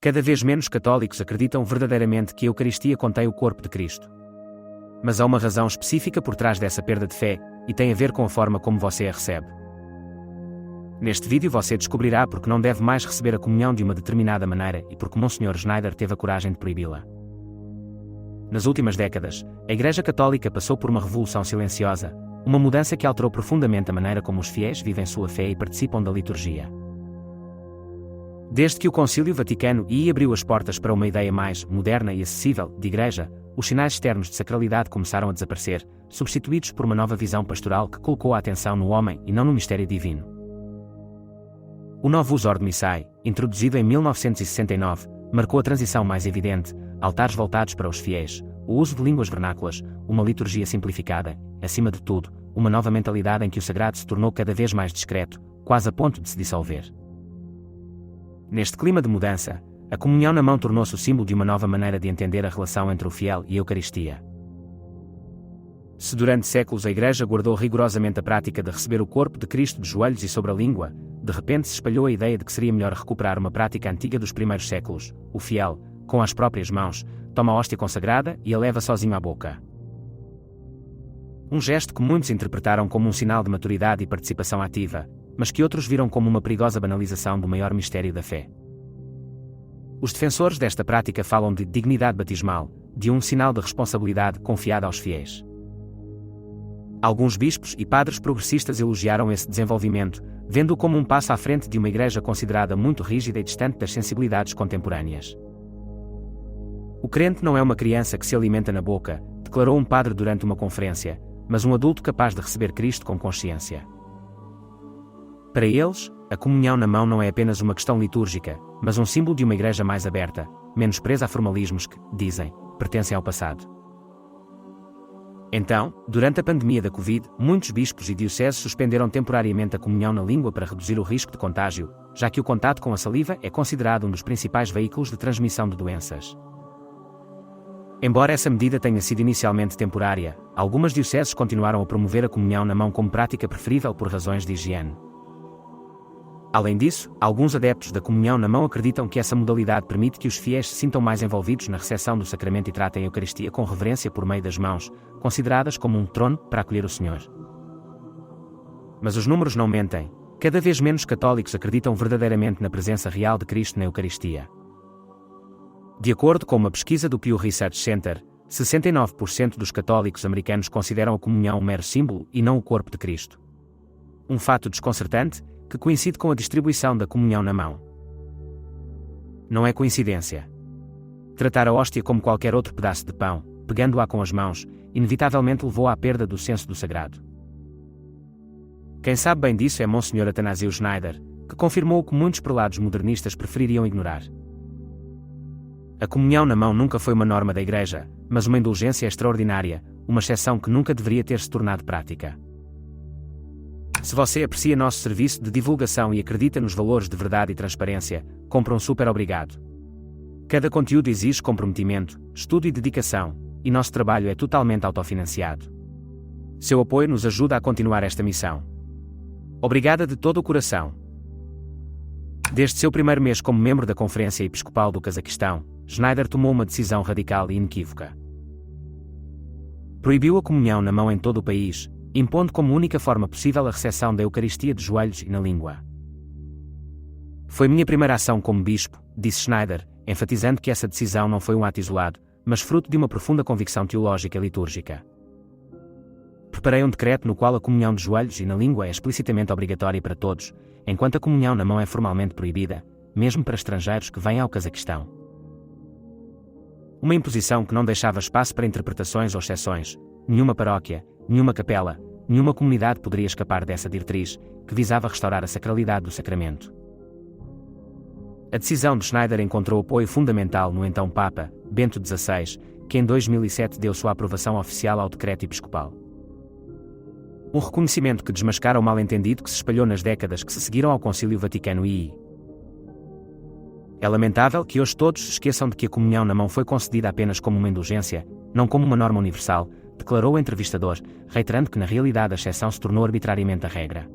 Cada vez menos católicos acreditam verdadeiramente que a Eucaristia contém o corpo de Cristo. Mas há uma razão específica por trás dessa perda de fé, e tem a ver com a forma como você a recebe. Neste vídeo você descobrirá porque não deve mais receber a comunhão de uma determinada maneira e porque Monsenhor Schneider teve a coragem de proibi-la. Nas últimas décadas, a Igreja Católica passou por uma revolução silenciosa, uma mudança que alterou profundamente a maneira como os fiéis vivem sua fé e participam da liturgia. Desde que o Concílio Vaticano II abriu as portas para uma ideia mais moderna e acessível de Igreja, os sinais externos de sacralidade começaram a desaparecer, substituídos por uma nova visão pastoral que colocou a atenção no homem e não no mistério divino. O Novus Ordo Missae, introduzido em 1969, marcou a transição mais evidente: altares voltados para os fiéis, o uso de línguas vernáculas, uma liturgia simplificada, acima de tudo, uma nova mentalidade em que o sagrado se tornou cada vez mais discreto, quase a ponto de se dissolver. Neste clima de mudança, a comunhão na mão tornou-se o símbolo de uma nova maneira de entender a relação entre o fiel e a Eucaristia. Se durante séculos a Igreja guardou rigorosamente a prática de receber o corpo de Cristo de joelhos e sobre a língua, de repente se espalhou a ideia de que seria melhor recuperar uma prática antiga dos primeiros séculos: o fiel, com as próprias mãos, toma a hóstia consagrada e a leva sozinho à boca. Um gesto que muitos interpretaram como um sinal de maturidade e participação ativa, mas que outros viram como uma perigosa banalização do maior mistério da fé. Os defensores desta prática falam de dignidade batismal, de um sinal de responsabilidade confiada aos fiéis. Alguns bispos e padres progressistas elogiaram esse desenvolvimento, vendo-o como um passo à frente de uma Igreja considerada muito rígida e distante das sensibilidades contemporâneas. O crente não é uma criança que se alimenta na boca, declarou um padre durante uma conferência, mas um adulto capaz de receber Cristo com consciência. Para eles, a comunhão na mão não é apenas uma questão litúrgica, mas um símbolo de uma Igreja mais aberta, menos presa a formalismos que, dizem, pertencem ao passado. Então, durante a pandemia da Covid, muitos bispos e dioceses suspenderam temporariamente a comunhão na língua para reduzir o risco de contágio, já que o contato com a saliva é considerado um dos principais veículos de transmissão de doenças. Embora essa medida tenha sido inicialmente temporária, algumas dioceses continuaram a promover a comunhão na mão como prática preferível por razões de higiene. Além disso, alguns adeptos da comunhão na mão acreditam que essa modalidade permite que os fiéis se sintam mais envolvidos na recepção do sacramento e tratem a Eucaristia com reverência por meio das mãos, consideradas como um trono para acolher o Senhor. Mas os números não mentem. Cada vez menos católicos acreditam verdadeiramente na presença real de Cristo na Eucaristia. De acordo com uma pesquisa do Pew Research Center, 69% dos católicos americanos consideram a comunhão um mero símbolo e não o corpo de Cristo. Um fato desconcertante, que coincide com a distribuição da comunhão na mão. Não é coincidência. Tratar a hóstia como qualquer outro pedaço de pão, pegando-a com as mãos, inevitavelmente levou à perda do senso do sagrado. Quem sabe bem disso é Monsenhor Athanasius Schneider, que confirmou o que muitos prelados modernistas prefeririam ignorar. A comunhão na mão nunca foi uma norma da Igreja, mas uma indulgência extraordinária, uma exceção que nunca deveria ter se tornado prática. Se você aprecia nosso serviço de divulgação e acredita nos valores de verdade e transparência, compre um super obrigado. Cada conteúdo exige comprometimento, estudo e dedicação, e nosso trabalho é totalmente autofinanciado. Seu apoio nos ajuda a continuar esta missão. Obrigada de todo o coração. Desde seu primeiro mês como membro da Conferência Episcopal do Cazaquistão, Schneider tomou uma decisão radical e inequívoca. Proibiu a comunhão na mão em todo o país, impondo como única forma possível a recepção da Eucaristia de joelhos e na língua. Foi minha primeira ação como bispo, disse Schneider, enfatizando que essa decisão não foi um ato isolado, mas fruto de uma profunda convicção teológica e litúrgica. Preparei um decreto no qual a comunhão de joelhos e na língua é explicitamente obrigatória para todos, enquanto a comunhão na mão é formalmente proibida, mesmo para estrangeiros que vêm ao Cazaquistão. Uma imposição que não deixava espaço para interpretações ou exceções. Nenhuma paróquia, nenhuma capela, nenhuma comunidade poderia escapar dessa diretriz, que visava restaurar a sacralidade do sacramento. A decisão de Schneider encontrou apoio fundamental no então Papa, Bento XVI, que em 2007 deu sua aprovação oficial ao decreto episcopal. Um reconhecimento que desmascara o mal-entendido que se espalhou nas décadas que se seguiram ao Concílio Vaticano II. É lamentável que hoje todos se esqueçam de que a comunhão na mão foi concedida apenas como uma indulgência, não como uma norma universal, declarou o entrevistador, reiterando que na realidade a exceção se tornou arbitrariamente a regra.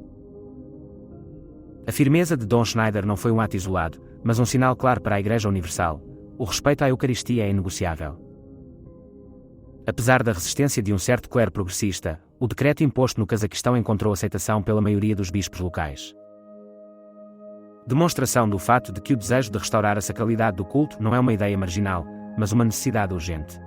A firmeza de Dom Schneider não foi um ato isolado, mas um sinal claro para a Igreja Universal: o respeito à Eucaristia é inegociável. Apesar da resistência de um certo clero progressista, o decreto imposto no Cazaquistão encontrou aceitação pela maioria dos bispos locais. Demonstração do fato de que o desejo de restaurar a sacralidade do culto não é uma ideia marginal, mas uma necessidade urgente.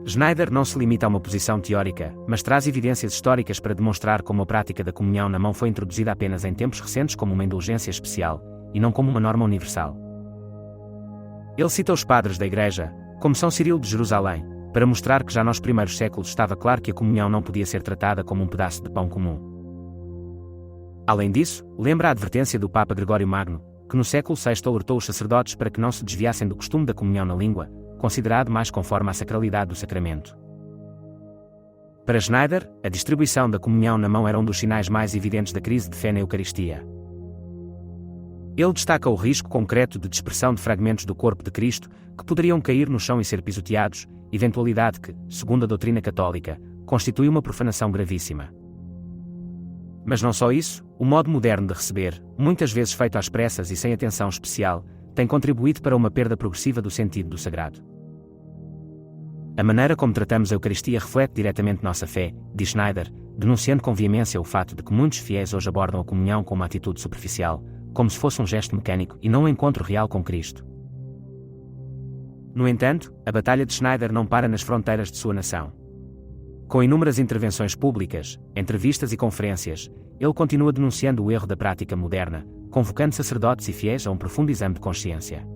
Schneider não se limita a uma posição teórica, mas traz evidências históricas para demonstrar como a prática da comunhão na mão foi introduzida apenas em tempos recentes como uma indulgência especial, e não como uma norma universal. Ele cita os padres da Igreja, como São Cirilo de Jerusalém, para mostrar que já nos primeiros séculos estava claro que a comunhão não podia ser tratada como um pedaço de pão comum. Além disso, lembra a advertência do Papa Gregório Magno, que no século VI alertou os sacerdotes para que não se desviassem do costume da comunhão na língua, considerado mais conforme à sacralidade do sacramento. Para Schneider, a distribuição da comunhão na mão era um dos sinais mais evidentes da crise de fé na Eucaristia. Ele destaca o risco concreto de dispersão de fragmentos do corpo de Cristo, que poderiam cair no chão e ser pisoteados, eventualidade que, segundo a doutrina católica, constitui uma profanação gravíssima. Mas não só isso, o modo moderno de receber, muitas vezes feito às pressas e sem atenção especial, tem contribuído para uma perda progressiva do sentido do sagrado. A maneira como tratamos a Eucaristia reflete diretamente nossa fé, diz Schneider, denunciando com veemência o fato de que muitos fiéis hoje abordam a comunhão com uma atitude superficial, como se fosse um gesto mecânico e não um encontro real com Cristo. No entanto, a batalha de Schneider não para nas fronteiras de sua nação. Com inúmeras intervenções públicas, entrevistas e conferências, ele continua denunciando o erro da prática moderna, convocando sacerdotes e fiéis a um profundo exame de consciência.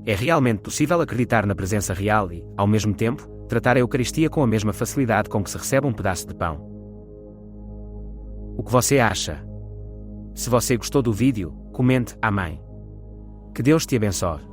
É realmente possível acreditar na presença real e, ao mesmo tempo, tratar a Eucaristia com a mesma facilidade com que se recebe um pedaço de pão? O que você acha? Se você gostou do vídeo, comente Amém. Que Deus te abençoe.